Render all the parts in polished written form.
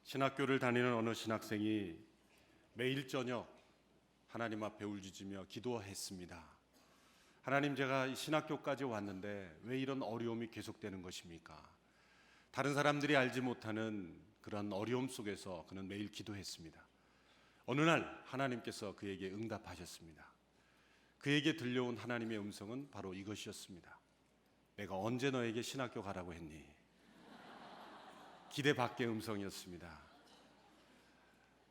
신학교를 다니는 어느 신학생이 매일 저녁 하나님 앞에 울짖으며 기도했습니다. 하나님, 제가 이 신학교까지 왔는데 왜 이런 어려움이 계속되는 것입니까? 다른 사람들이 알지 못하는 그런 어려움 속에서 그는 매일 기도했습니다. 어느 날 하나님께서 그에게 응답하셨습니다. 그에게 들려온 하나님의 음성은 바로 이것이었습니다. 내가 언제 너에게 신학교 가라고 했니? 기대 밖의 음성이었습니다.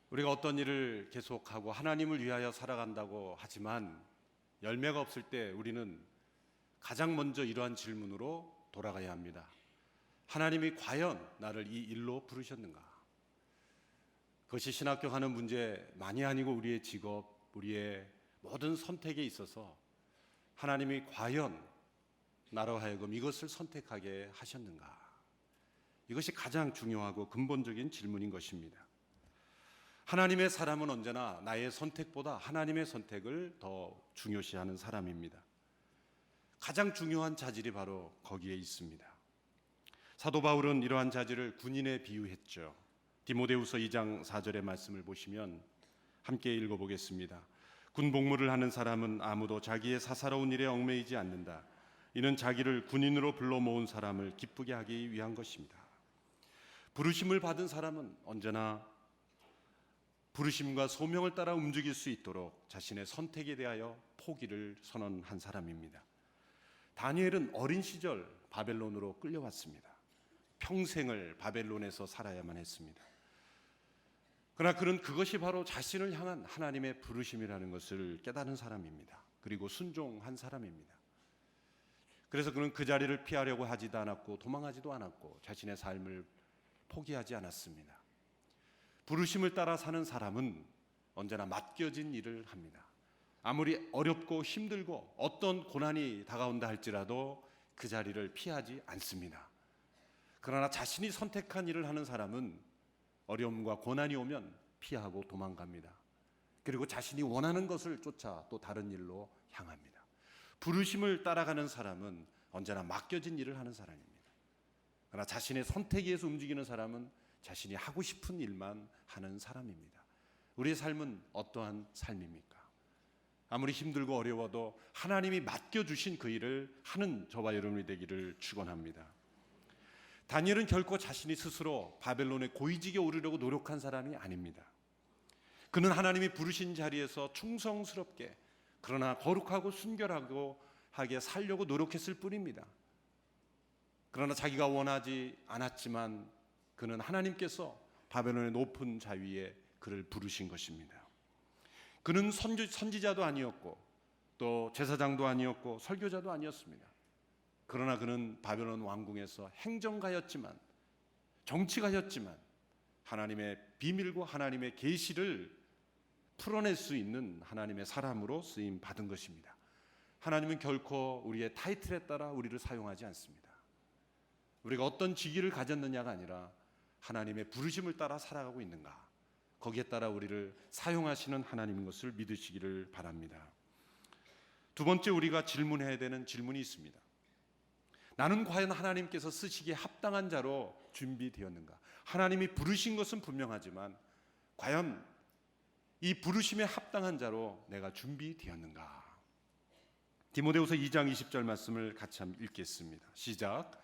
우리가 어떤 일을 계속하고 하나님을 위하여 살아간다고 하지만 열매가 없을 때 우리는 가장 먼저 이러한 질문으로 돌아가야 합니다. 하나님이 과연 나를 이 일로 부르셨는가? 그것이 신학교 가는 문제만이 아니고 우리의 직업, 우리의 모든 선택에 있어서 하나님이 과연 나로 하여금 이것을 선택하게 하셨는가? 이것이 가장 중요하고 근본적인 질문인 것입니다. 하나님의 사람은 언제나 나의 선택보다 하나님의 선택을 더 중요시하는 사람입니다. 가장 중요한 자질이 바로 거기에 있습니다. 사도 바울은 이러한 자질을 군인에 비유했죠. 디모데후서 2장 4절의 말씀을 보시면 함께 읽어보겠습니다. 군 복무를 하는 사람은 아무도 자기의 사사로운 일에 얽매이지 않는다. 이는 자기를 군인으로 불러 모은 사람을 기쁘게 하기 위한 것입니다. 부르심을 받은 사람은 언제나 부르심과 소명을 따라 움직일 수 있도록 자신의 선택에 대하여 포기를 선언한 사람입니다. 다니엘은 어린 시절 바벨론으로 끌려왔습니다. 평생을 바벨론에서 살아야만 했습니다. 그러나 그는 그것이 바로 자신을 향한 하나님의 부르심이라는 것을 깨달은 사람입니다. 그리고 순종한 사람입니다. 그래서 그는 그 자리를 피하려고 하지도 않았고 도망하지도 않았고 자신의 삶을 포기하지 않았습니다. 부르심을 따라 사는 사람은 언제나 맡겨진 일을 합니다. 아무리 어렵고 힘들고 어떤 고난이 다가온다 할지라도 그 자리를 피하지 않습니다. 그러나 자신이 선택한 일을 하는 사람은 어려움과 고난이 오면 피하고 도망갑니다. 그리고 자신이 원하는 것을 쫓아 또 다른 일로 향합니다. 부르심을 따라가는 사람은 언제나 맡겨진 일을 하는 사람입니다. 그러나 자신의 선택에 의해서 움직이는 사람은 자신이 하고 싶은 일만 하는 사람입니다. 우리의 삶은 어떠한 삶입니까? 아무리 힘들고 어려워도 하나님이 맡겨주신 그 일을 하는 저와 여러분이 되기를 축원합니다. 다니엘은 결코 자신이 스스로 바벨론의 고위직에 오르려고 노력한 사람이 아닙니다. 그는 하나님이 부르신 자리에서 충성스럽게 그러나 거룩하고 순결하고 하게 살려고 노력했을 뿐입니다. 그러나 자기가 원하지 않았지만 그는 하나님께서 바벨론의 높은 자위에 그를 부르신 것입니다. 그는 선지자도 아니었고 또 제사장도 아니었고 설교자도 아니었습니다. 그러나 그는 바벨론 왕궁에서 행정가였지만 정치가였지만 하나님의 비밀과 하나님의 계시를 풀어낼 수 있는 하나님의 사람으로 쓰임 받은 것입니다. 하나님은 결코 우리의 타이틀에 따라 우리를 사용하지 않습니다. 우리가 어떤 직위를 가졌느냐가 아니라 하나님의 부르심을 따라 살아가고 있는가, 거기에 따라 우리를 사용하시는 하나님인 것을 믿으시기를 바랍니다. 두 번째, 우리가 질문해야 되는 질문이 있습니다. 나는 과연 하나님께서 쓰시기에 합당한 자로 준비되었는가? 하나님이 부르신 것은 분명하지만 과연 이 부르심에 합당한 자로 내가 준비되었는가? 디모데후서 2장 20절 말씀을 같이 한번 읽겠습니다. 시작.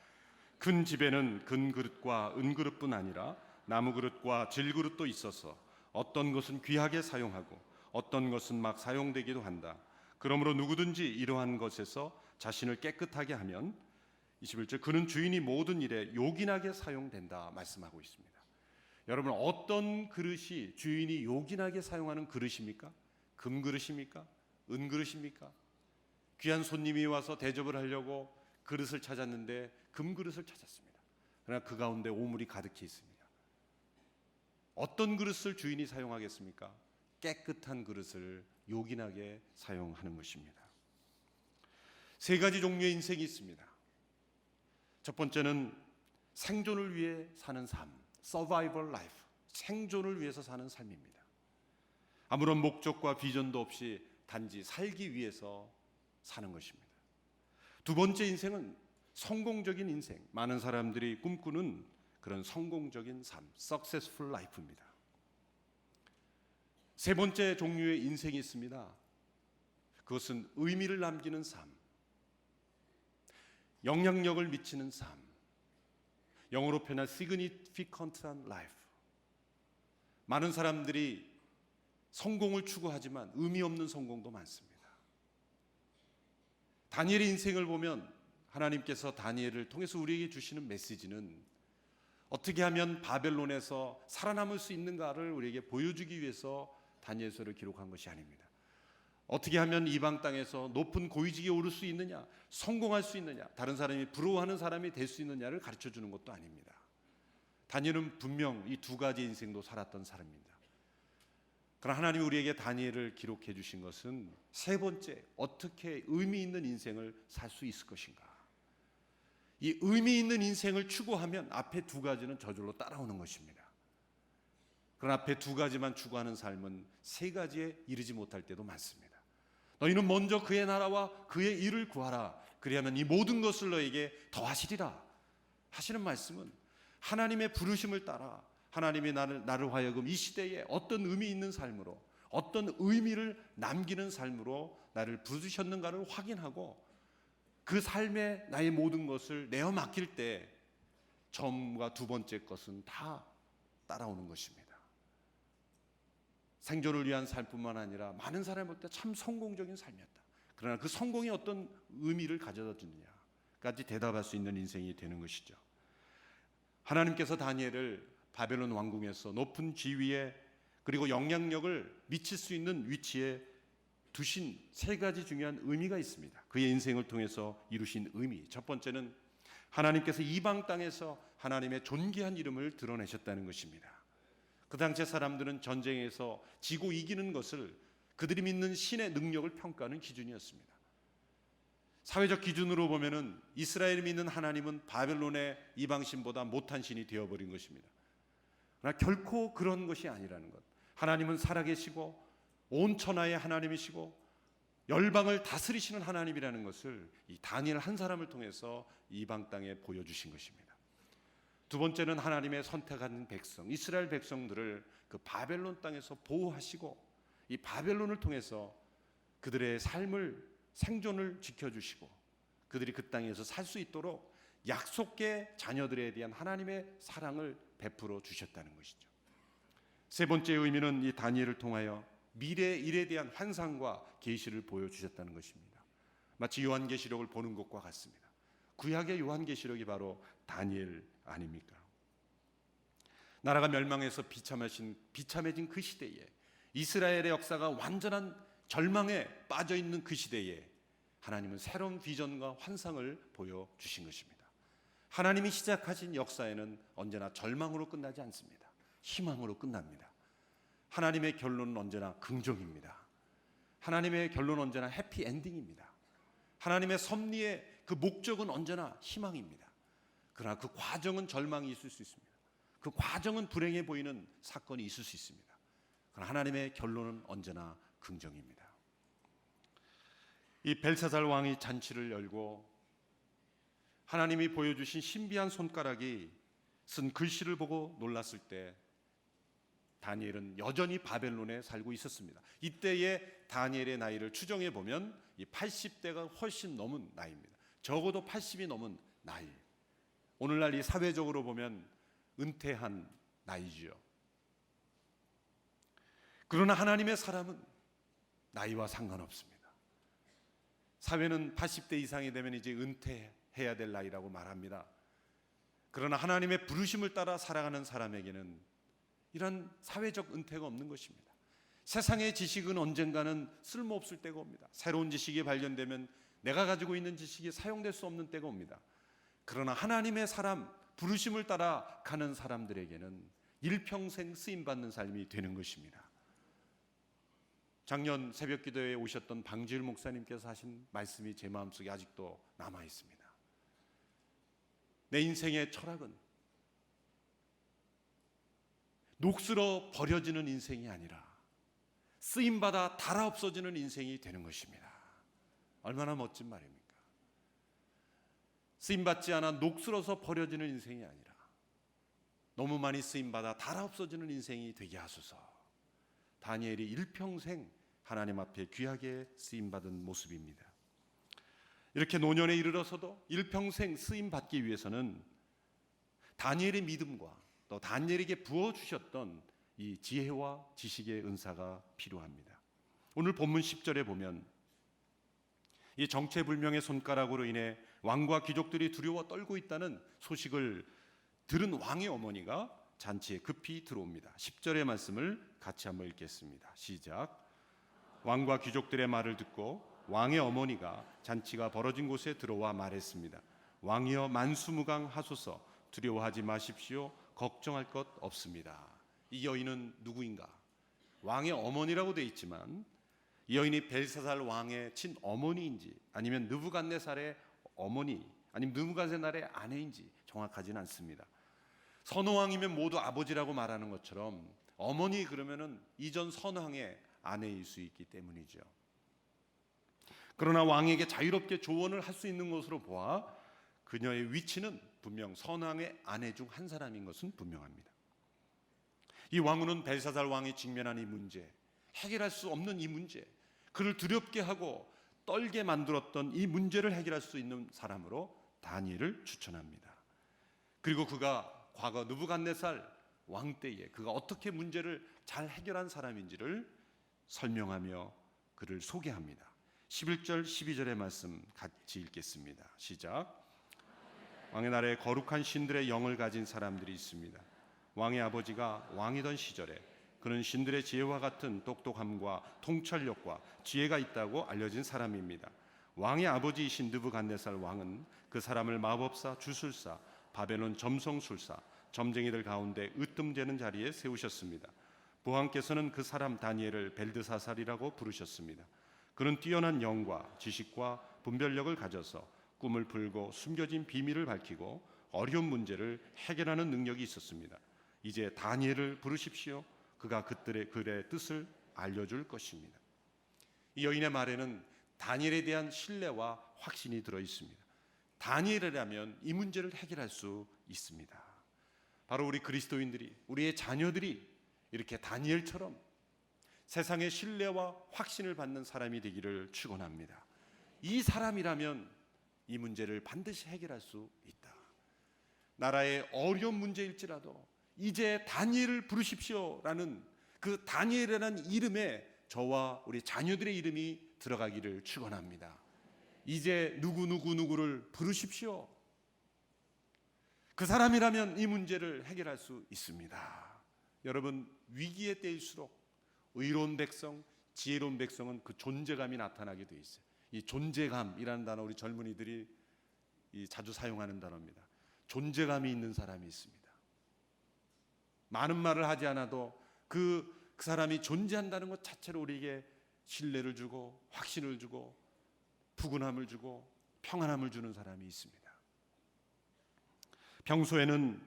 큰 집에는 금그릇과 은그릇뿐 아니라 나무그릇과 질그릇도 있어서 어떤 것은 귀하게 사용하고 어떤 것은 막 사용되기도 한다. 그러므로 누구든지 이러한 것에서 자신을 깨끗하게 하면 21절 그는 주인이 모든 일에 요긴하게 사용된다 말씀하고 있습니다. 여러분, 어떤 그릇이 주인이 요긴하게 사용하는 그릇입니까? 금그릇입니까? 은그릇입니까? 귀한 손님이 와서 대접을 하려고 그릇을 찾았는데 금그릇을 찾았습니다. 그러나 그 가운데 오물이 가득히 있습니다. 어떤 그릇을 주인이 사용하겠습니까? 깨끗한 그릇을 요긴하게 사용하는 것입니다. 세 가지 종류의 인생이 있습니다. 첫 번째는 생존을 위해 사는 삶, survival life, 생존을 위해서 사는 삶입니다. 아무런 목적과 비전도 없이 단지 살기 위해서 사는 것입니다. 두 번째 인생은 성공적인 인생, 많은 사람들이 꿈꾸는 그런 성공적인 삶, successful life입니다. 세 번째 종류의 인생이 있습니다. 그것은 의미를 남기는 삶, 영향력을 미치는 삶, 영어로 표현한 significant life. 많은 사람들이 성공을 추구하지만 의미 없는 성공도 많습니다. 다니엘의 인생을 보면 하나님께서 다니엘을 통해서 우리에게 주시는 메시지는 어떻게 하면 바벨론에서 살아남을 수 있는가를 우리에게 보여주기 위해서 다니엘서를 기록한 것이 아닙니다. 어떻게 하면 이방 땅에서 높은 고위직에 오를 수 있느냐, 성공할 수 있느냐, 다른 사람이 부러워하는 사람이 될 수 있느냐를 가르쳐 주는 것도 아닙니다. 다니엘은 분명 이 두 가지 인생도 살았던 사람입니다. 그러나 하나님이 우리에게 다니엘을 기록해 주신 것은 세 번째, 어떻게 의미 있는 인생을 살 수 있을 것인가. 이 의미 있는 인생을 추구하면 앞에 두 가지는 저절로 따라오는 것입니다. 그러나 앞에 두 가지만 추구하는 삶은 세 가지에 이르지 못할 때도 많습니다. 너희는 먼저 그의 나라와 그의 일을 구하라. 그리하면 이 모든 것을 너에게 더하시리라 하시는 말씀은 하나님의 부르심을 따라 하나님이 나를 하여금 이 시대에 어떤 의미 있는 삶으로, 어떤 의미를 남기는 삶으로 나를 부르셨는가를 확인하고 그 삶에 나의 모든 것을 내어 맡길 때 처음과 두 번째 것은 다 따라오는 것입니다. 생존을 위한 삶뿐만 아니라 많은 사람이 볼 때 참 성공적인 삶이었다. 그러나 그 성공이 어떤 의미를 가져다 주느냐까지 대답할 수 있는 인생이 되는 것이죠. 하나님께서 다니엘을 바벨론 왕궁에서 높은 지위에 그리고 영향력을 미칠 수 있는 위치에 두신 세 가지 중요한 의미가 있습니다. 그의 인생을 통해서 이루신 의미. 첫 번째는 하나님께서 이방 땅에서 하나님의 존귀한 이름을 드러내셨다는 것입니다. 그 당시 사람들은 전쟁에서 지고 이기는 것을 그들이 믿는 신의 능력을 평가하는 기준이었습니다. 사회적 기준으로 보면은 이스라엘이 믿는 하나님은 바벨론의 이방신보다 못한 신이 되어버린 것입니다. 그러나 결코 그런 것이 아니라는 것. 하나님은 살아계시고 온 천하의 하나님이시고 열방을 다스리시는 하나님이라는 것을 이 다니엘 한 사람을 통해서 이방 땅에 보여주신 것입니다. 두 번째는 하나님의 선택한 백성, 이스라엘 백성들을 그 바벨론 땅에서 보호하시고 이 바벨론을 통해서 그들의 삶을 생존을 지켜주시고 그들이 그 땅에서 살 수 있도록 약속의 자녀들에 대한 하나님의 사랑을 베풀어 주셨다는 것이죠. 세 번째 의미는 이 다니엘을 통하여 미래의 일에 대한 환상과 계시를 보여주셨다는 것입니다. 마치 요한계시록을 보는 것과 같습니다. 구약의 요한계시록이 바로 다니엘 아닙니까? 나라가 멸망해서 비참해진 그 시대에 이스라엘의 역사가 완전한 절망에 빠져 있는 그 시대에 하나님은 새로운 비전과 환상을 보여주신 것입니다. 하나님이 시작하신 역사에는 언제나 절망으로 끝나지 않습니다. 희망으로 끝납니다. 하나님의 결론은 언제나 긍정입니다. 하나님의 결론은 언제나 해피엔딩입니다. 하나님의 섭리의 그 목적은 언제나 희망입니다. 그러나 그 과정은 절망이 있을 수 있습니다. 그 과정은 불행해 보이는 사건이 있을 수 있습니다. 그러나 하나님의 결론은 언제나 긍정입니다. 이 벨사살 왕이 잔치를 열고 하나님이 보여주신 신비한 손가락이 쓴 글씨를 보고 놀랐을 때 다니엘은 여전히 바벨론에 살고 있었습니다. 이때의 다니엘의 나이를 추정해 보면 이 80대가 훨씬 넘은 나이입니다. 적어도 80이 넘은 나이. 오늘날 이 사회적으로 보면 은퇴한 나이지요. 그러나 하나님의 사람은 나이와 상관없습니다. 사회는 80대 이상이 되면 이제 은퇴해야 될 나이라고 말합니다. 그러나 하나님의 부르심을 따라 살아가는 사람에게는 이런 사회적 은퇴가 없는 것입니다. 세상의 지식은 언젠가는 쓸모없을 때가 옵니다. 새로운 지식이 발견되면 내가 가지고 있는 지식이 사용될 수 없는 때가 옵니다. 그러나 하나님의 사람, 부르심을 따라 가는 사람들에게는 일평생 쓰임받는 삶이 되는 것입니다. 작년 새벽기도에 오셨던 방지율 목사님께서 하신 말씀이 제 마음속에 아직도 남아 있습니다. 내 인생의 철학은 녹슬어 버려지는 인생이 아니라 쓰임받아 닳아 없어지는 인생이 되는 것입니다. 얼마나 멋진 말입니까? 쓰임받지 않아 녹슬어서 버려지는 인생이 아니라 너무 많이 쓰임받아 달아 없어지는 인생이 되게 하소서. 다니엘이 일평생 하나님 앞에 귀하게 쓰임받은 모습입니다. 이렇게 노년에 이르러서도 일평생 쓰임받기 위해서는 다니엘의 믿음과 또 다니엘에게 부어주셨던 이 지혜와 지식의 은사가 필요합니다. 오늘 본문 10절에 보면 이 정체불명의 손가락으로 인해 왕과 귀족들이 두려워 떨고 있다는 소식을 들은 왕의 어머니가 잔치에 급히 들어옵니다. 10절의 말씀을 같이 한번 읽겠습니다. 시작. 왕과 귀족들의 말을 듣고 왕의 어머니가 잔치가 벌어진 곳에 들어와 말했습니다. 왕이여 만수무강하소서. 두려워하지 마십시오. 걱정할 것 없습니다. 이 여인은 누구인가? 왕의 어머니라고 되어 있지만 이 여인이 벨사살 왕의 친어머니인지 아니면 느부갓네살의 어머니 아니면 느부갓네살의 아내인지 정확하지는 않습니다. 선왕이면 모두 아버지라고 말하는 것처럼 어머니 그러면은 이전 선왕의 아내일 수 있기 때문이죠. 그러나 왕에게 자유롭게 조언을 할 수 있는 것으로 보아 그녀의 위치는 분명 선왕의 아내 중 한 사람인 것은 분명합니다. 이 왕후는 벨사살 왕이 직면한 이 문제, 해결할 수 없는 이 문제, 그를 두렵게 하고 떨게 만들었던 이 문제를 해결할 수 있는 사람으로 다니엘을 추천합니다. 그리고 그가 과거 느부갓네살 왕 때에 그가 어떻게 문제를 잘 해결한 사람인지를 설명하며 그를 소개합니다. 11절 12절의 말씀 같이 읽겠습니다. 시작. 왕의 나라에 거룩한 신들의 영을 가진 사람들이 있습니다. 왕의 아버지가 왕이던 시절에 그는 신들의 지혜와 같은 똑똑함과 통찰력과 지혜가 있다고 알려진 사람입니다. 왕의 아버지이신 느부갓네살 왕은 그 사람을 마법사, 주술사, 바벨론 점성술사, 점쟁이들 가운데 으뜸되는 자리에 세우셨습니다. 부왕께서는 그 사람 다니엘을 벨드사살이라고 부르셨습니다. 그는 뛰어난 영과 지식과 분별력을 가져서 꿈을 풀고 숨겨진 비밀을 밝히고 어려운 문제를 해결하는 능력이 있었습니다. 이제 다니엘을 부르십시오. 그가 그들의 글의 뜻을 알려줄 것입니다. 이 여인의 말에는 다니엘에 대한 신뢰와 확신이 들어 있습니다. 다니엘이라면 이 문제를 해결할 수 있습니다. 바로 우리 그리스도인들이, 우리의 자녀들이 이렇게 다니엘처럼 세상의 신뢰와 확신을 받는 사람이 되기를 축원합니다. 이 사람이라면 이 문제를 반드시 해결할 수 있다. 나라의 어려운 문제일지라도 이제 다니엘을 부르십시오라는 그 다니엘이라는 이름에 저와 우리 자녀들의 이름이 들어가기를 축원합니다. 이제 누구를 부르십시오. 그 사람이라면 이 문제를 해결할 수 있습니다. 여러분, 위기의 때일수록 의로운 백성, 지혜로운 백성은 그 존재감이 나타나게 돼 있어요. 이 존재감이라는 단어 우리 젊은이들이 자주 사용하는 단어입니다. 존재감이 있는 사람이 있습니다. 많은 말을 하지 않아도 그 사람이 존재한다는 것 자체로 우리에게 신뢰를 주고 확신을 주고 푸근함을 주고 평안함을 주는 사람이 있습니다. 평소에는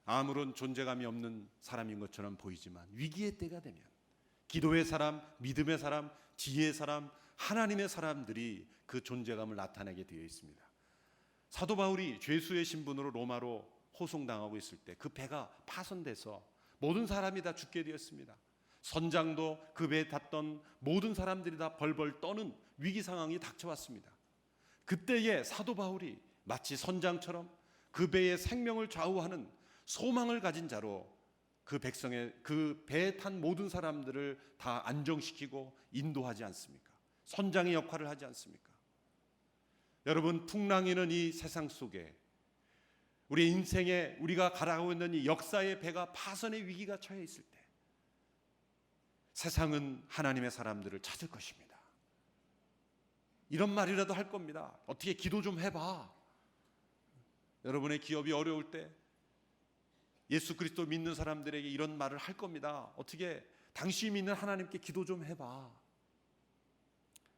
아무런 존재감이 없는 사람인 것처럼 보이지만 위기의 때가 되면 기도의 사람, 믿음의 사람, 지혜의 사람, 하나님의 사람들이 그 존재감을 나타내게 되어 있습니다. 사도 바울이 죄수의 신분으로 로마로 호송당하고 있을 때 그 배가 파손돼서 모든 사람이 다 죽게 되었습니다. 선장도 그 배에 탔던 모든 사람들이 다 벌벌 떠는 위기 상황이 닥쳐왔습니다. 그때에 사도 바울이 마치 선장처럼 그 배의 생명을 좌우하는 소망을 가진 자로 그 백성의 그 배에 탄 모든 사람들을 다 안정시키고 인도하지 않습니까? 선장의 역할을 하지 않습니까? 여러분, 풍랑이는 이 세상 속에 우리 인생에 우리가 가라고 있는 이 역사의 배가 파선의 위기가 처해 있을 때 세상은 하나님의 사람들을 찾을 것입니다. 이런 말이라도 할 겁니다. 어떻게 기도 좀 해봐. 여러분의 기업이 어려울 때 예수 그리스도 믿는 사람들에게 이런 말을 할 겁니다. 어떻게 당신이 믿는 하나님께 기도 좀 해봐.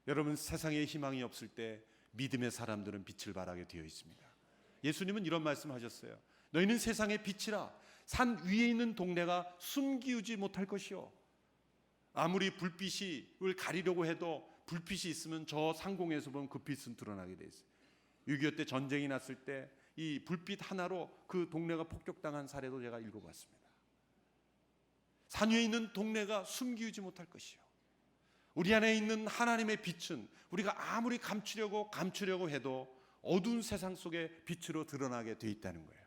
여러분, 세상에 희망이 없을 때 믿음의 사람들은 빛을 발하게 되어 있습니다. 예수님은 이런 말씀하셨어요. 너희는 세상의 빛이라. 산 위에 있는 동네가 숨기우지 못할 것이요. 아무리 불빛을 가리려고 해도 불빛이 있으면 저 상공에서 보면 그 빛은 드러나게 돼 있어요. 6.25 때 전쟁이 났을 때 이 불빛 하나로 그 동네가 폭격당한 사례도 제가 읽어봤습니다. 산 위에 있는 동네가 숨기지 못할 것이요, 우리 안에 있는 하나님의 빛은 우리가 아무리 감추려고 해도 어두운 세상 속에 빛으로 드러나게 돼 있다는 거예요.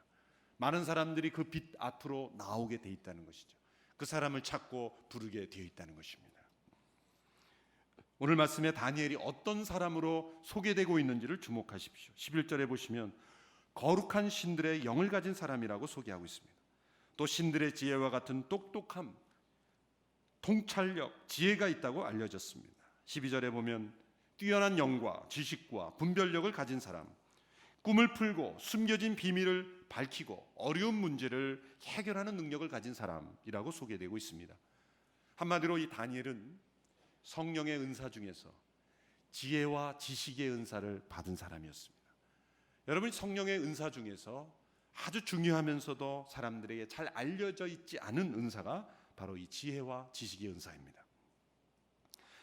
많은 사람들이 그 빛 앞으로 나오게 돼 있다는 것이죠. 그 사람을 찾고 부르게 되어 있다는 것입니다. 오늘 말씀에 다니엘이 어떤 사람으로 소개되고 있는지를 주목하십시오. 11절에 보시면 거룩한 신들의 영을 가진 사람이라고 소개하고 있습니다. 또 신들의 지혜와 같은 똑똑함, 통찰력, 지혜가 있다고 알려졌습니다. 12절에 보면 뛰어난 영과 지식과 분별력을 가진 사람, 꿈을 풀고 숨겨진 비밀을 밝히고 어려운 문제를 해결하는 능력을 가진 사람이라고 소개되고 있습니다. 한마디로 이 다니엘은 성령의 은사 중에서 지혜와 지식의 은사를 받은 사람이었습니다. 여러분, 성령의 은사 중에서 아주 중요하면서도 사람들에게 잘 알려져 있지 않은 은사가 바로 이 지혜와 지식의 은사입니다.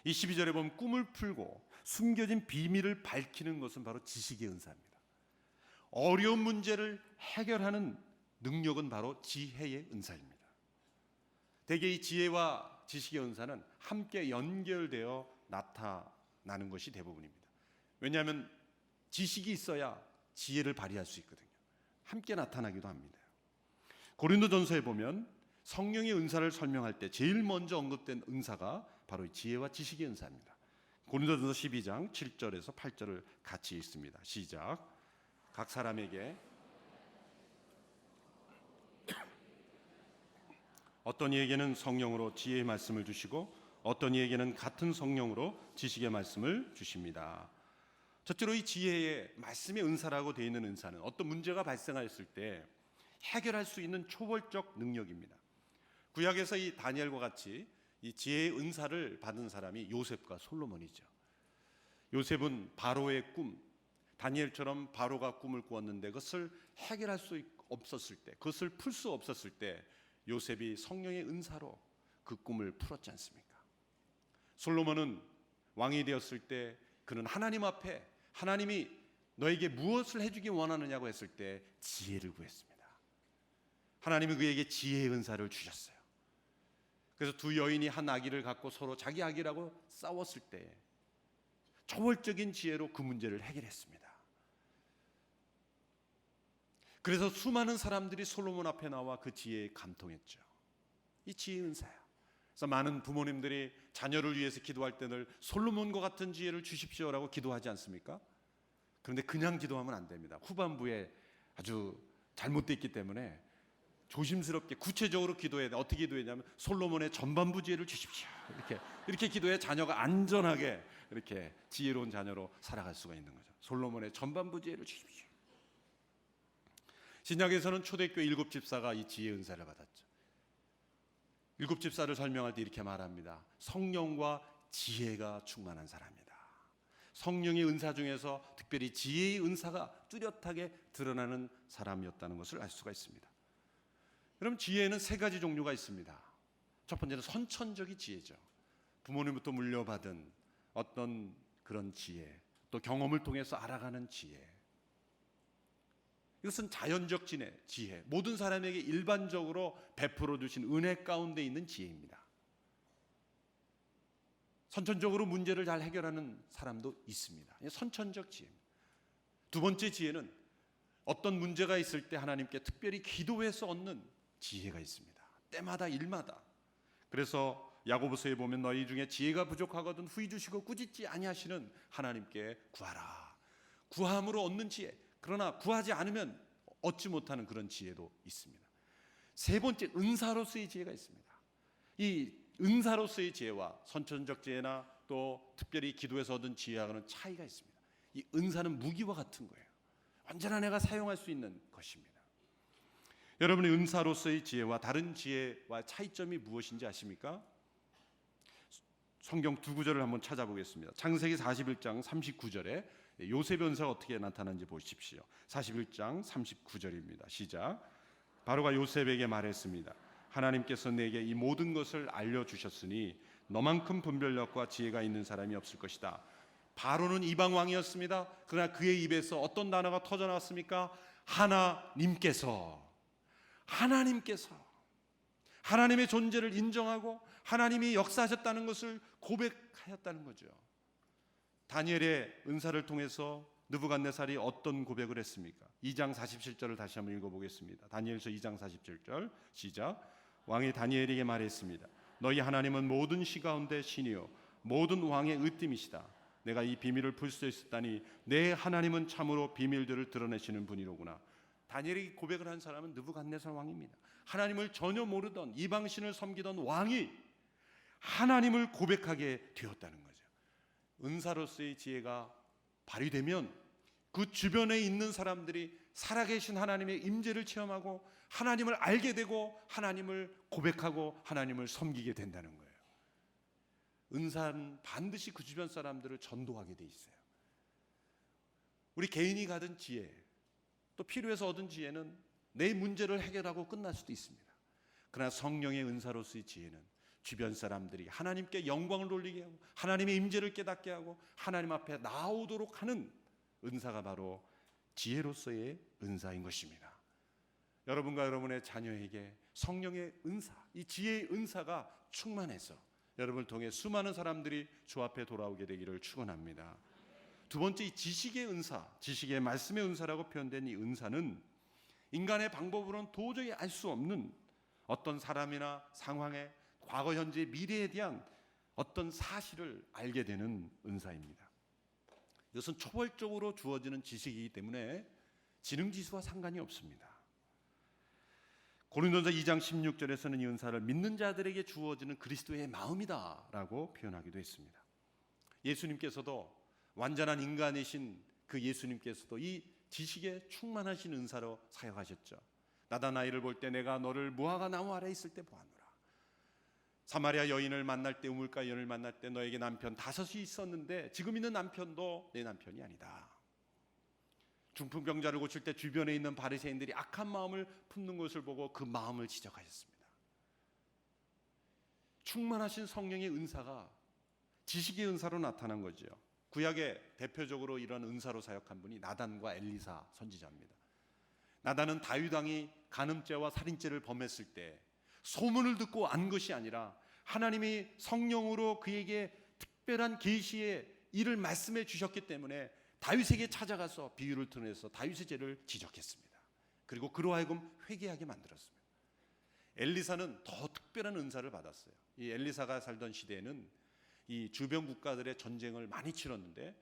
이 12절에 보면 꿈을 풀고 숨겨진 비밀을 밝히는 것은 바로 지식의 은사입니다. 어려운 문제를 해결하는 능력은 바로 지혜의 은사입니다. 대개 이 지혜와 지식의 은사는 함께 연결되어 나타나는 것이 대부분입니다. 왜냐하면 지식이 있어야 지혜를 발휘할 수 있거든요. 함께 나타나기도 합니다. 고린도전서에 보면 성령의 은사를 설명할 때 제일 먼저 언급된 은사가 바로 지혜와 지식의 은사입니다. 고린도전서 12장 7절에서 8절을 같이 읽습니다. 시작. 각 사람에게 어떤 이에게는 성령으로 지혜의 말씀을 주시고 어떤 이에게는 같은 성령으로 지식의 말씀을 주십니다. 첫째로 이 지혜의 말씀의 은사라고 되어 있는 은사는 어떤 문제가 발생하였을 때 해결할 수 있는 초월적 능력입니다. 구약에서 이 다니엘과 같이 이 지혜의 은사를 받은 사람이 요셉과 솔로몬이죠. 요셉은 바로의 꿈, 다니엘처럼 바로가 꿈을 꾸었는데 그것을 해결할 수 없었을 때, 그것을 풀 수 없었을 때 요셉이 성령의 은사로 그 꿈을 풀었지 않습니까? 솔로몬은 왕이 되었을 때 그는 하나님 앞에 하나님이 너에게 무엇을 해주기 원하느냐고 했을 때 지혜를 구했습니다. 하나님이 그에게 지혜의 은사를 주셨어요. 그래서 두 여인이 한 아기를 갖고 서로 자기 아기라고 싸웠을 때 초월적인 지혜로 그 문제를 해결했습니다. 그래서 수많은 사람들이 솔로몬 앞에 나와 그 지혜에 감통했죠. 이 지혜의 은사야. 그래서 많은 부모님들이 자녀를 위해서 기도할 때 늘 솔로몬과 같은 지혜를 주십시오라고 기도하지 않습니까? 그런데 그냥 기도하면 안 됩니다. 후반부에 아주 잘못됐기 때문에 조심스럽게 구체적으로 기도해야 돼. 어떻게 기도했냐면 솔로몬의 전반부 지혜를 주십시오. 이렇게 기도해 자녀가 안전하게 이렇게 지혜로운 자녀로 살아갈 수가 있는 거죠. 솔로몬의 전반부 지혜를 주십시오. 신약에서는 초대교회 7집사가 이 지혜의 은사를 받았죠. 7집사를 설명할 때 이렇게 말합니다. 성령과 지혜가 충만한 사람이다. 성령의 은사 중에서 특별히 지혜의 은사가 뚜렷하게 드러나는 사람이었다는 것을 알 수가 있습니다. 여러분, 지혜에는 세 가지 종류가 있습니다. 첫 번째는 선천적인 지혜죠. 부모님부터 물려받은 어떤 그런 지혜, 또 경험을 통해서 알아가는 지혜. 이것은 자연적 지혜, 모든 사람에게 일반적으로 베풀어 주신 은혜 가운데 있는 지혜입니다. 선천적으로 문제를 잘 해결하는 사람도 있습니다. 선천적 지혜입니다. 두 번째 지혜는 어떤 문제가 있을 때 하나님께 특별히 기도해서 얻는 지혜가 있습니다. 때마다 일마다. 그래서 야고보서에 보면 너희 중에 지혜가 부족하거든 후히 주시고 꾸짖지 아니하시는 하나님께 구하라. 구함으로 얻는 지혜. 그러나 구하지 않으면 얻지 못하는 그런 지혜도 있습니다. 세 번째, 은사로서의 지혜가 있습니다. 이 은사로서의 지혜와 선천적 지혜나 또 특별히 기도에서 얻은 지혜와는 차이가 있습니다. 이 은사는 무기와 같은 거예요. 언제나 내가 사용할 수 있는 것입니다. 여러분의 은사로서의 지혜와 다른 지혜와 차이점이 무엇인지 아십니까? 성경 두 구절을 한번 찾아보겠습니다. 창세기 41장 39절에 요셉의 은사가 어떻게 나타나는지 보십시오. 41장 39절입니다. 시작. 바로가 요셉에게 말했습니다. 하나님께서 내게 이 모든 것을 알려주셨으니 너만큼 분별력과 지혜가 있는 사람이 없을 것이다. 바로는 이방 왕이었습니다. 그러나 그의 입에서 어떤 단어가 터져나왔습니까? 하나님께서 하나님의 존재를 인정하고 하나님이 역사하셨다는 것을 고백하였다는 거죠. 다니엘의 은사를 통해서 느부갓네살이 어떤 고백을 했습니까? 2장 47절을 다시 한번 읽어보겠습니다. 다니엘서 2장 47절 시작. 왕이 다니엘에게 말했습니다. 너희 하나님은 모든 시 가운데 신이요 모든 왕의 으뜸이시다. 내가 이 비밀을 풀 수 있었다니 내 하나님은 참으로 비밀들을 드러내시는 분이로구나. 다니엘이 고백을 한 사람은 느부갓네살 왕입니다. 하나님을 전혀 모르던 이방신을 섬기던 왕이 하나님을 고백하게 되었다는 거죠. 은사로서의 지혜가 발휘되면 그 주변에 있는 사람들이 살아계신 하나님의 임재를 체험하고 하나님을 알게 되고 하나님을 고백하고 하나님을 섬기게 된다는 거예요. 은사는 반드시 그 주변 사람들을 전도하게 돼 있어요. 우리 개인이 가진 지혜, 또 필요해서 얻은 지혜는 내 문제를 해결하고 끝날 수도 있습니다. 그러나 성령의 은사로서의 지혜는 주변 사람들이 하나님께 영광을 돌리게 하고 하나님의 임재를 깨닫게 하고 하나님 앞에 나오도록 하는 은사가 바로 지혜로서의 은사인 것입니다. 여러분과 여러분의 자녀에게 성령의 은사, 이 지혜의 은사가 충만해서 여러분을 통해 수많은 사람들이 주 앞에 돌아오게 되기를 축원합니다. 두 번째, 이 지식의 은사, 지식의 말씀의 은사라고 표현된 이 은사는 인간의 방법으로는 도저히 알 수 없는 어떤 사람이나 상황의 과거, 현재, 미래에 대한 어떤 사실을 알게 되는 은사입니다. 이것은 초벌적으로 주어지는 지식이기 때문에 지능지수와 상관이 없습니다. 고린도전서 2장 16절에서는 이 은사를 믿는 자들에게 주어지는 그리스도의 마음이다라고 표현하기도 했습니다. 예수님께서도 완전한 인간이신 그 예수님께서도 이 지식에 충만하신 은사로 사역하셨죠. 나다나이를 볼 때 내가 너를 무화과 나무 아래 있을 때 보았노라. 사마리아 여인을 만날 때, 우물가 여인을 만날 때 너에게 남편 5이 있었는데 지금 있는 남편도 내 남편이 아니다. 중풍병자를 고칠 때 주변에 있는 바리새인들이 악한 마음을 품는 것을 보고 그 마음을 지적하셨습니다. 충만하신 성령의 은사가 지식의 은사로 나타난 거죠. 구약에 대표적으로 이런 은사로 사역한 분이 나단과 엘리사 선지자입니다. 나단은 다윗 왕이 간음죄와 살인죄를 범했을 때 소문을 듣고 안 것이 아니라 하나님이 성령으로 그에게 특별한 계시의 일을 말씀해 주셨기 때문에 다윗에게 찾아가서 비유를 통해서 다윗의 죄를 지적했습니다. 그리고 그로 하여금 회개하게 만들었습니다. 엘리사는 더 특별한 은사를 받았어요. 이 엘리사가 살던 시대에는 이 주변 국가들의 전쟁을 많이 치렀는데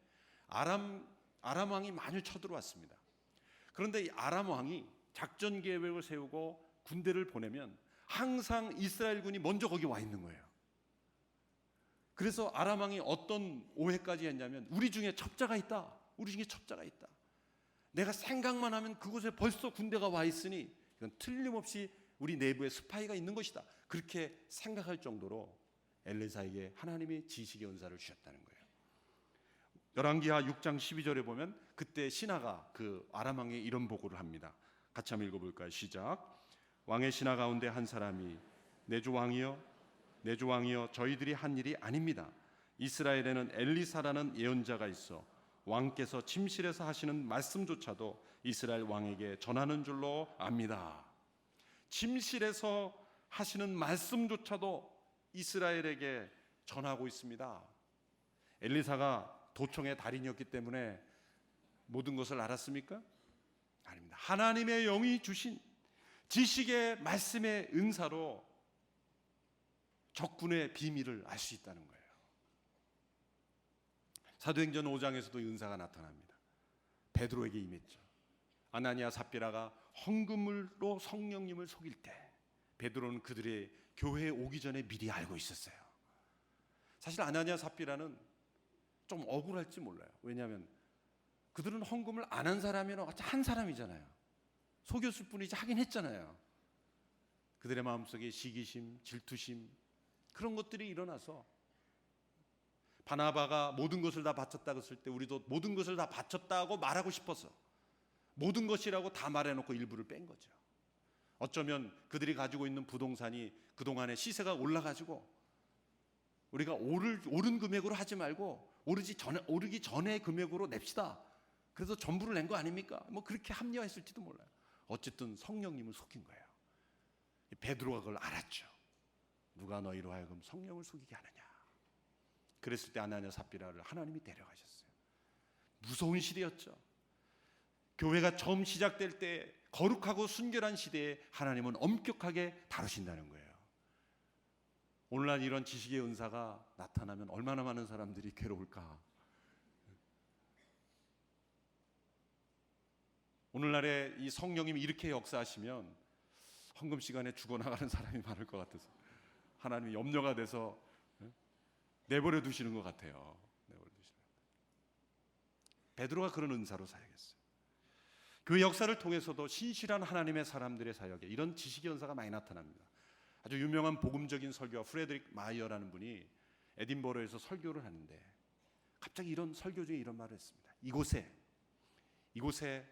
아람 왕이 많이 쳐들어왔습니다. 그런데 이 아람 왕이 작전 계획을 세우고 군대를 보내면 항상 이스라엘군이 먼저 거기 와 있는 거예요. 그래서 아람 왕이 어떤 오해까지 했냐면 우리 중에 첩자가 있다. 우리 중에 첩자가 있다. 내가 생각만 하면 그곳에 벌써 군대가 와 있으니 이건 틀림없이 우리 내부에 스파이가 있는 것이다. 그렇게 생각할 정도로 엘리사에게 하나님의 지식의 은사를 주셨다는 거예요. 열왕기하 6장 12절에 보면 그때 신하가 그 아람 왕에 이런 보고를 합니다. 같이 한번 읽어볼까요? 시작. 왕의 신하 가운데 한 사람이 내 주 왕이여 저희들이 한 일이 아닙니다. 이스라엘에는 엘리사라는 예언자가 있어 왕께서 침실에서 하시는 말씀조차도 이스라엘 왕에게 전하는 줄로 압니다. 침실에서 하시는 말씀조차도 이스라엘에게 전하고 있습니다. 엘리사가 도청의 달인이었기 때문에 모든 것을 알았습니까? 아닙니다. 하나님의 영이 주신 지식의 말씀의 은사로 적군의 비밀을 알 수 있다는 거예요. 사도행전 5장에서도 은사가 나타납니다. 베드로에게 임했죠. 아나니아 삽비라가 헌금으로 성령님을 속일 때 베드로는 그들의 교회에 오기 전에 미리 알고 있었어요. 사실 아나니아 삽비라는 좀 억울할지 몰라요. 왜냐하면 그들은 헌금을 안 한 사람이나 한 사람이잖아요. 속였을 뿐이지 하긴 했잖아요. 그들의 마음속에 시기심, 질투심 그런 것들이 일어나서 바나바가 모든 것을 다 바쳤다고 했을 때 우리도 모든 것을 다 바쳤다고 말하고 싶어서 모든 것이라고 다 말해놓고 일부를 뺀 거죠. 어쩌면 그들이 가지고 있는 부동산이 그동안에 시세가 올라가지고 우리가 오른 금액으로 하지 말고 오르기 전에 금액으로 냅시다. 그래서 전부를 낸 거 아닙니까? 뭐 그렇게 합리화했을지도 몰라요. 어쨌든 성령님을 속인 거예요. 베드로가 그걸 알았죠. 누가 너희로 하여금 성령을 속이게 하느냐. 그랬을 때 아나니아 삽비라를 하나님이 데려가셨어요. 무서운 시대였죠. 교회가 처음 시작될 때 거룩하고 순결한 시대에 하나님은 엄격하게 다루신다는 거예요. 오늘날 이런 지식의 은사가 나타나면 얼마나 많은 사람들이 괴로울까. 오늘날에 이 성령님이 이렇게 역사하시면 헌금 시간에 죽어나가는 사람이 많을 것 같아서 하나님이 염려가 돼서 내버려 두시는 것 같아요. 베드로가 그런 은사로 사역했어요. 교회 역사를 통해서도 신실한 하나님의 사람들의 사역에 이런 지식의 은사가 많이 나타납니다. 아주 유명한 복음적인 설교가 프레드릭 마이어라는 분이 에딘버러에서 설교를 하는데 갑자기 이런 설교 중에 이런 말을 했습니다. 이곳에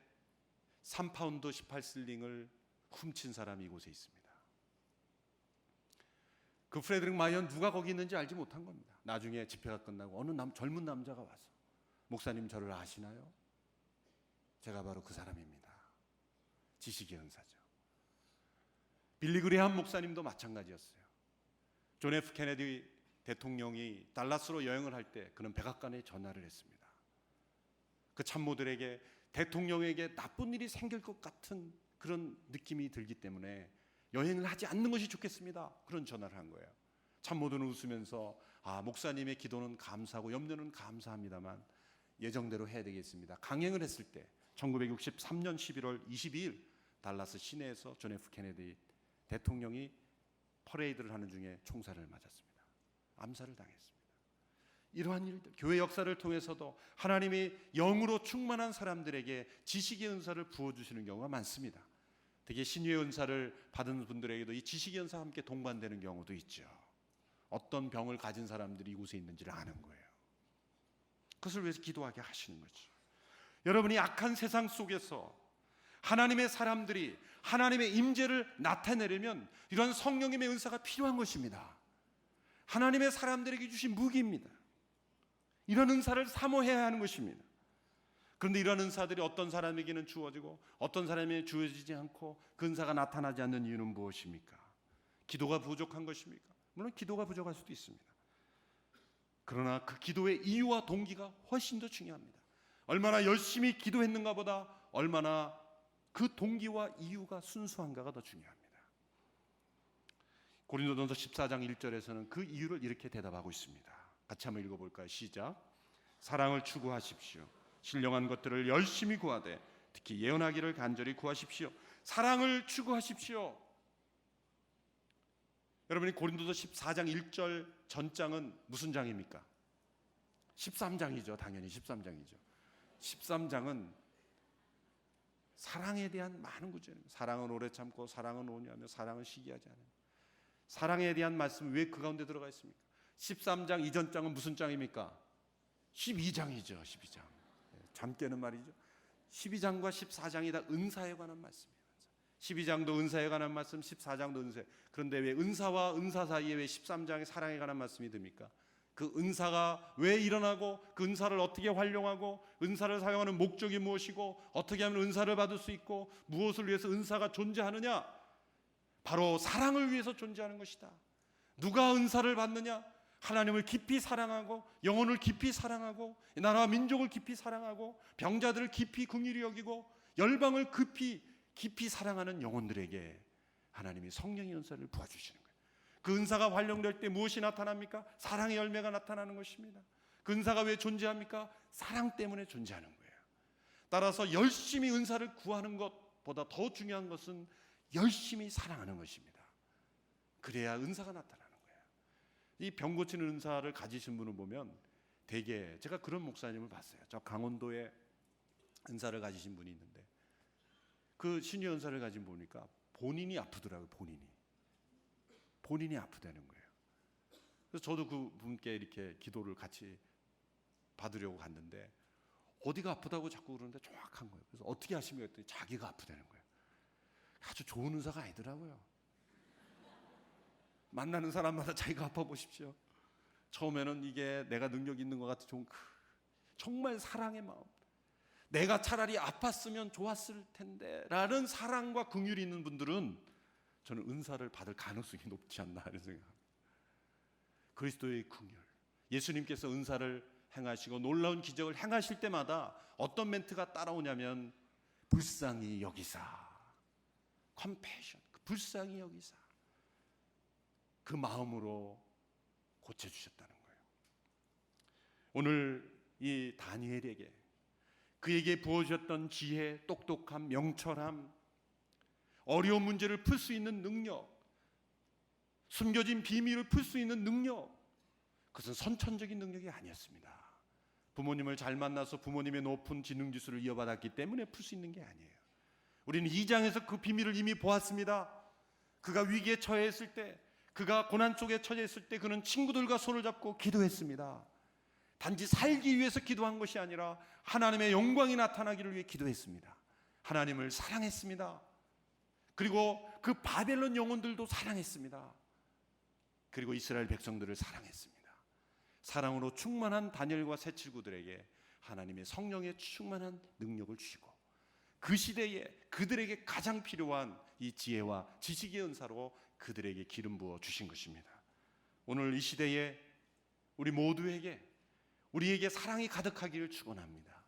3파운드 18슬링을 훔친 사람이 이곳에 있습니다. 그 프레드릭 마이어는 누가 거기 있는지 알지 못한 겁니다. 나중에 집회가 끝나고 어느 젊은 남자가 와서 목사님 저를 아시나요? 제가 바로 그 사람입니다. 지식의 은사죠. 빌리 그레함 목사님도 마찬가지였어요. 존 F 케네디 대통령이 달라스로 여행을 할 때 그는 백악관에 전화를 했습니다. 그 참모들에게 대통령에게 나쁜 일이 생길 것 같은 그런 느낌이 들기 때문에 여행을 하지 않는 것이 좋겠습니다. 그런 전화를 한 거예요. 참모들은 웃으면서 목사님의 기도는 감사하고 염려는 감사합니다만 예정대로 해야 되겠습니다. 강행을 했을 때 1963년 11월 22일 달라스 시내에서 존 F 케네디 대통령이 퍼레이드를 하는 중에 총살을 맞았습니다. 암살을 당했습니다. 이러한 일들, 교회 역사를 통해서도 하나님이 영으로 충만한 사람들에게 지식의 은사를 부어주시는 경우가 많습니다. 되게 신유의 은사를 받은 분들에게도 이 지식의 은사와 함께 동반되는 경우도 있죠. 어떤 병을 가진 사람들이 이곳에 있는지를 아는 거예요. 그것을 위해서 기도하게 하시는 거죠. 여러분이 악한 세상 속에서 하나님의 사람들이 하나님의 임재를 나타내려면 이런 성령님의 은사가 필요한 것입니다. 하나님의 사람들에게 주신 무기입니다. 이런 은사를 사모해야 하는 것입니다. 그런데 이런 은사들이 어떤 사람에게는 주어지고 어떤 사람에게 주어지지 않고 그 은사가 나타나지 않는 이유는 무엇입니까? 기도가 부족한 것입니까? 물론 기도가 부족할 수도 있습니다. 그러나 그 기도의 이유와 동기가 훨씬 더 중요합니다. 얼마나 열심히 기도했는가 보다 얼마나 그 동기와 이유가 순수한가가 더 중요합니다. 고린도전서 14장 1절에서는 그 이유를 이렇게 대답하고 있습니다. 같이 한번 읽어볼까요? 시작. 사랑을 추구하십시오. 신령한 것들을 열심히 구하되 특히 예언하기를 간절히 구하십시오. 사랑을 추구하십시오. 여러분이 고린도서 14장 1절 전장은 무슨 장입니까? 13장이죠. 당연히 13장이죠. 13장은 사랑에 대한 많은 구절입니다. 사랑은 오래 참고 사랑은 온유하며 사랑은 시기하지 않아요. 사랑에 대한 말씀이 왜 그 가운데 들어가 있습니까? 13장 이전 장은 무슨 장입니까? 12장이죠. 12장. 잠 깨는 말이죠. 12장과 14장이 다 은사에 관한 말씀이에요. 12장도 은사에 관한 말씀, 14장도 은사에. 그런데 왜 은사와 은사 사이에 왜 13장에 사랑에 관한 말씀이 듭니까? 그 은사가 왜 일어나고 그 은사를 어떻게 활용하고 은사를 사용하는 목적이 무엇이고 어떻게 하면 은사를 받을 수 있고 무엇을 위해서 은사가 존재하느냐? 바로 사랑을 위해서 존재하는 것이다. 누가 은사를 받느냐? 하나님을 깊이 사랑하고 영혼을 깊이 사랑하고 나라와 민족을 깊이 사랑하고 병자들을 깊이 긍휼히 여기고 열방을 깊이 사랑하는 영혼들에게 하나님이 성령의 은사를 부어주시는 거예요. 그 은사가 활용될 때 무엇이 나타납니까? 사랑의 열매가 나타나는 것입니다. 그 은사가 왜 존재합니까? 사랑 때문에 존재하는 거예요. 따라서 열심히 은사를 구하는 것보다 더 중요한 것은 열심히 사랑하는 것입니다. 그래야 은사가 나타나는 거예요. 이 병 고치는 은사를 가지신 분을 보면 되게 제가 그런 목사님을 봤어요. 저 강원도에 은사를 가지신 분이 있는데 그 신유 은사를 가진 보니까 본인이 아프더라고요. 본인이 아프다는 거예요. 그래서 저도 그 분께 이렇게 기도를 같이 받으려고 갔는데 어디가 아프다고 자꾸 그러는데 정확한 거예요. 그래서 어떻게 하십니까 했더니 자기가 아프다는 거예요. 아주 좋은 은사가 아니더라고요. 만나는 사람마다 자기가 아파 보십시오. 처음에는 이게 내가 능력 있는 것 같아 정말 사랑의 마음, 내가 차라리 아팠으면 좋았을 텐데 라는 사랑과 긍휼이 있는 분들은 저는 은사를 받을 가능성이 높지 않나 이런 생각합니다. 그리스도의 긍휼, 예수님께서 은사를 행하시고 놀라운 기적을 행하실 때마다 어떤 멘트가 따라오냐면 불쌍히 여기사, 컴패션, 불쌍히 여기사, 그 마음으로 고쳐주셨다는 거예요. 오늘 이 다니엘에게 그에게 부어주셨던 지혜, 똑똑함, 명철함, 어려운 문제를 풀 수 있는 능력, 숨겨진 비밀을 풀 수 있는 능력, 그것은 선천적인 능력이 아니었습니다. 부모님을 잘 만나서 부모님의 높은 지능지수를 이어받았기 때문에 풀 수 있는 게 아니에요. 우리는 2장에서 그 비밀을 이미 보았습니다. 그가 위기에 처했을 때, 그가 고난 속에 처해 있을 때 그는 친구들과 손을 잡고 기도했습니다. 단지 살기 위해서 기도한 것이 아니라 하나님의 영광이 나타나기를 위해 기도했습니다. 하나님을 사랑했습니다. 그리고 그 바벨론 영혼들도 사랑했습니다. 그리고 이스라엘 백성들을 사랑했습니다. 사랑으로 충만한 다니엘과 새 친구들에게 하나님의 성령의 충만한 능력을 주시고 그 시대에 그들에게 가장 필요한 이 지혜와 지식의 은사로 그들에게 기름 부어 주신 것입니다. 오늘 이 시대에 우리 모두에게 우리에게 사랑이 가득하기를 축원합니다.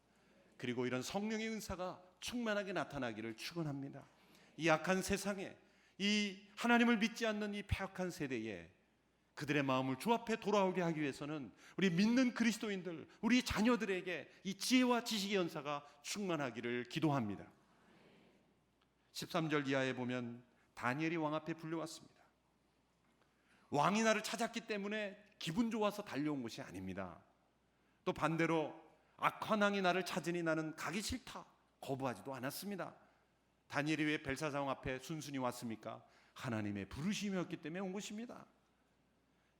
그리고 이런 성령의 은사가 충만하게 나타나기를 축원합니다. 이 악한 세상에, 이 하나님을 믿지 않는 이 패역한 세대에 그들의 마음을 주 앞에 돌아오게 하기 위해서는 우리 믿는 그리스도인들, 우리 자녀들에게 이 지혜와 지식의 연사가 충만하기를 기도합니다. 13절 이하에 보면 다니엘이 왕 앞에 불려왔습니다. 왕이 나를 찾았기 때문에 기분 좋아서 달려온 것이 아닙니다. 또 반대로 악한 왕이 나를 찾으니 나는 가기 싫다, 거부하지도 않았습니다. 다니엘이 왜 벨사살 왕 앞에 순순히 왔습니까? 하나님의 부르심이었기 때문에 온 것입니다.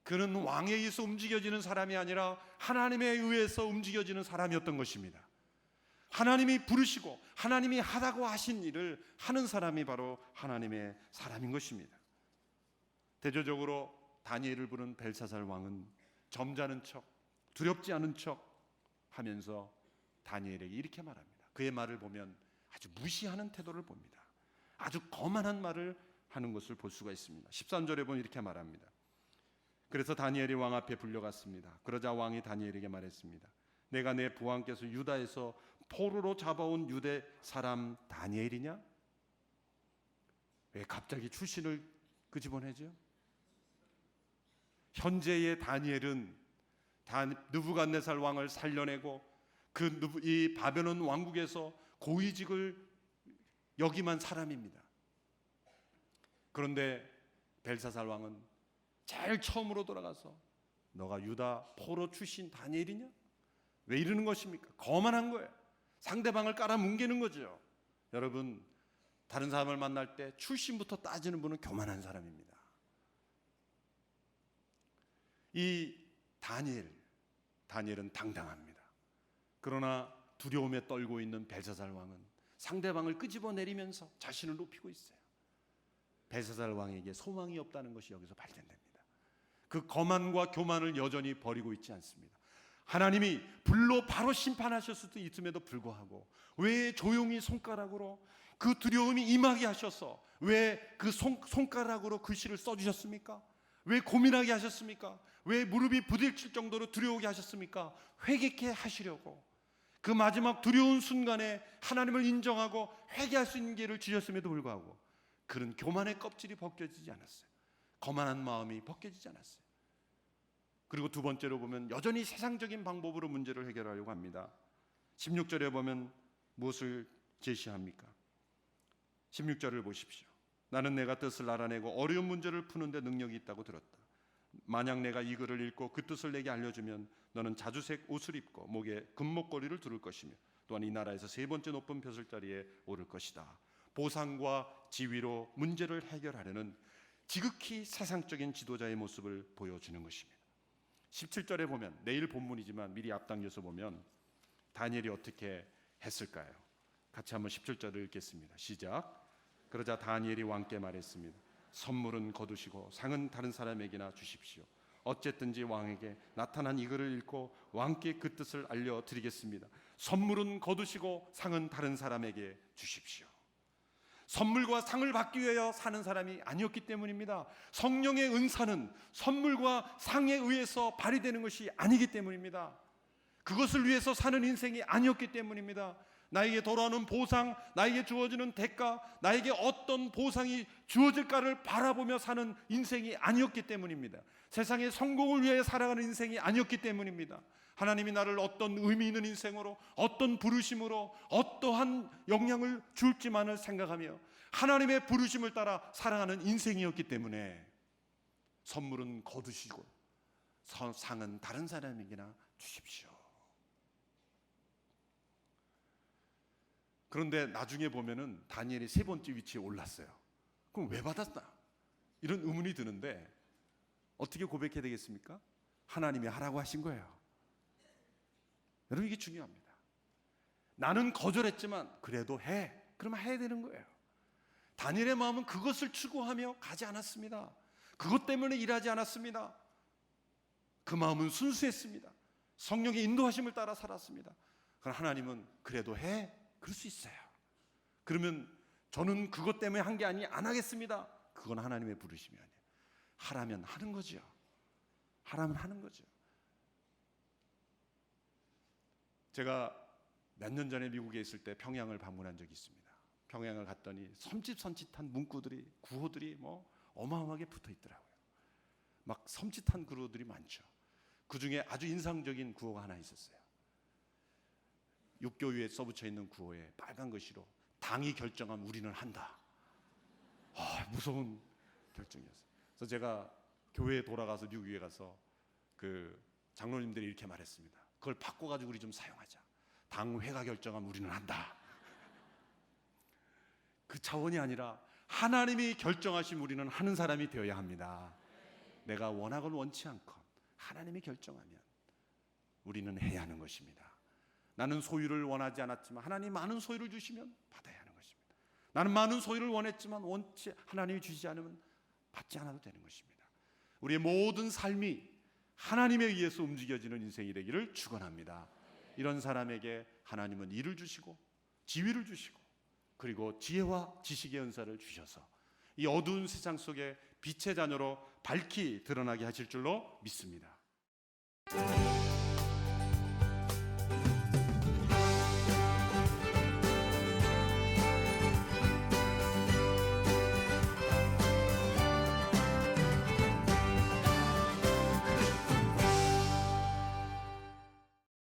그는 왕에 의해서 움직여지는 사람이 아니라 하나님에 의해서 움직여지는 사람이었던 것입니다. 하나님이 부르시고 하나님이 하라고 하신 일을 하는 사람이 바로 하나님의 사람인 것입니다. 대조적으로 다니엘을 부른 벨사살 왕은 점잖은 척, 두렵지 않은 척 하면서 다니엘에게 이렇게 말합니다. 그의 말을 보면 아주 무시하는 태도를 봅니다. 아주 거만한 말을 하는 것을 볼 수가 있습니다. 13절에 보면 이렇게 말합니다. 그래서 다니엘이 왕 앞에 불려갔습니다. 그러자 왕이 다니엘에게 말했습니다. 내가 내 부왕께서 유다에서 포로로 잡아온 유대 사람 다니엘이냐? 왜 갑자기 출신을 끄집어내죠? 현재의 다니엘은 느부갓네살 왕을 살려내고 이 바벨론 왕국에서 고위직을 역임한 사람입니다. 그런데 벨사살 왕은 제일 처음으로 돌아가서 너가 유다 포로 출신 다니엘이냐? 왜 이러는 것입니까? 거만한 거예요. 상대방을 깔아뭉개는 거죠. 여러분, 다른 사람을 만날 때 출신부터 따지는 분은 교만한 사람입니다. 이 다니엘은 당당합니다. 그러나 두려움에 떨고 있는 벨사살 왕은 상대방을 끄집어내리면서 자신을 높이고 있어요. 벨사살 왕에게 소망이 없다는 것이 여기서 발견됩니다. 그 거만과 교만을 여전히 버리고 있지 않습니다. 하나님이 불로 바로 심판하셨을 수도 있음에도 불구하고 왜 조용히 손가락으로 그 두려움이 임하게 하셔서 왜 그 손가락으로 글씨를 써주셨습니까? 왜 고민하게 하셨습니까? 왜 무릎이 부딪힐 정도로 두려우게 하셨습니까? 회개케 하시려고 그 마지막 두려운 순간에 하나님을 인정하고 회개할 수 있는 기회를 주셨음에도 불구하고 그런 교만의 껍질이 벗겨지지 않았어요. 거만한 마음이 벗겨지지 않았어요. 그리고 두 번째로 보면 여전히 세상적인 방법으로 문제를 해결하려고 합니다. 16절에 보면 무엇을 제시합니까? 16절을 보십시오. 나는 내가 뜻을 알아내고 어려운 문제를 푸는데 능력이 있다고 들었다. 만약 내가 이 글을 읽고 그 뜻을 내게 알려주면 너는 자주색 옷을 입고 목에 금목걸이를 두를 것이며 또한 이 나라에서 세 번째 높은 벼슬자리에 오를 것이다. 보상과 지위로 문제를 해결하려는 지극히 세상적인 지도자의 모습을 보여주는 것입니다. 17절에 보면 내일 본문이지만 미리 앞당겨서 보면 다니엘이 어떻게 했을까요? 같이 한번 17절을 읽겠습니다. 시작. 그러자 다니엘이 왕께 말했습니다. 선물은 거두시고 상은 다른 사람에게나 주십시오. 어쨌든지 왕에게 나타난 이 글을 읽고 왕께 그 뜻을 알려드리겠습니다. 선물은 거두시고 상은 다른 사람에게 주십시오. 선물과 상을 받기 위하여 사는 사람이 아니었기 때문입니다. 성령의 은사는 선물과 상에 의해서 발휘되는 것이 아니기 때문입니다. 그것을 위해서 사는 인생이 아니었기 때문입니다. 나에게 돌아오는 보상, 나에게 주어지는 대가, 나에게 어떤 보상이 주어질까를 바라보며 사는 인생이 아니었기 때문입니다. 세상의 성공을 위해 살아가는 인생이 아니었기 때문입니다. 하나님이 나를 어떤 의미 있는 인생으로, 어떤 부르심으로, 어떠한 영향을 줄지만을 생각하며 하나님의 부르심을 따라 살아가는 인생이었기 때문에 선물은 거두시고 상은 다른 사람에게나 주십시오. 그런데 나중에 보면은 다니엘이 3번째 위치에 올랐어요. 그럼 왜 받았나? 이런 의문이 드는데 어떻게 고백해야 되겠습니까? 하나님이 하라고 하신 거예요. 여러분, 이게 중요합니다. 나는 거절했지만 그래도 해. 그러면 해야 되는 거예요. 다니엘의 마음은 그것을 추구하며 가지 않았습니다. 그것 때문에 일하지 않았습니다. 그 마음은 순수했습니다. 성령의 인도하심을 따라 살았습니다. 그러나 하나님은 그래도 해. 그럴 수 있어요. 그러면 저는 그것 때문에 한 게 아니 안 하겠습니다. 그건 하나님의 부르심이 아니에요. 하라면 하는 거죠. 하라면 하는 거죠. 제가 몇 년 전에 미국에 있을 때 평양을 방문한 적이 있습니다. 평양을 갔더니 섬찟한 문구들이, 구호들이 뭐 어마어마하게 붙어 있더라고요. 막 섬찟한 구호들이 많죠. 그 중에 아주 인상적인 구호가 하나 있었어요. 육교 위에 써붙여 있는 구호에 빨간 글씨로 당이 결정하면 우리는 한다. 무서운 결정이었어요. 그래서 제가 교회에 돌아가서 미국에 가서 그 장로님들이 이렇게 말했습니다. 그걸 바꿔가지고 우리 좀 사용하자. 당회가 결정하면 우리는 한다. 그 차원이 아니라 하나님이 결정하신 우리는 하는 사람이 되어야 합니다. 내가 원하건 원치 않건 하나님이 결정하면 우리는 해야 하는 것입니다. 나는 소유를 원하지 않았지만 하나님이 많은 소유를 주시면 받아야 하는 것입니다. 나는 많은 소유를 원했지만 하나님이 주시지 않으면 받지 않아도 되는 것입니다. 우리의 모든 삶이 하나님에 의해서 움직여지는 인생이 되기를 축원합니다. 이런 사람에게 하나님은 일을 주시고 지위를 주시고 그리고 지혜와 지식의 은사를 주셔서 이 어두운 세상 속에 빛의 자녀로 밝히 드러나게 하실 줄로 믿습니다.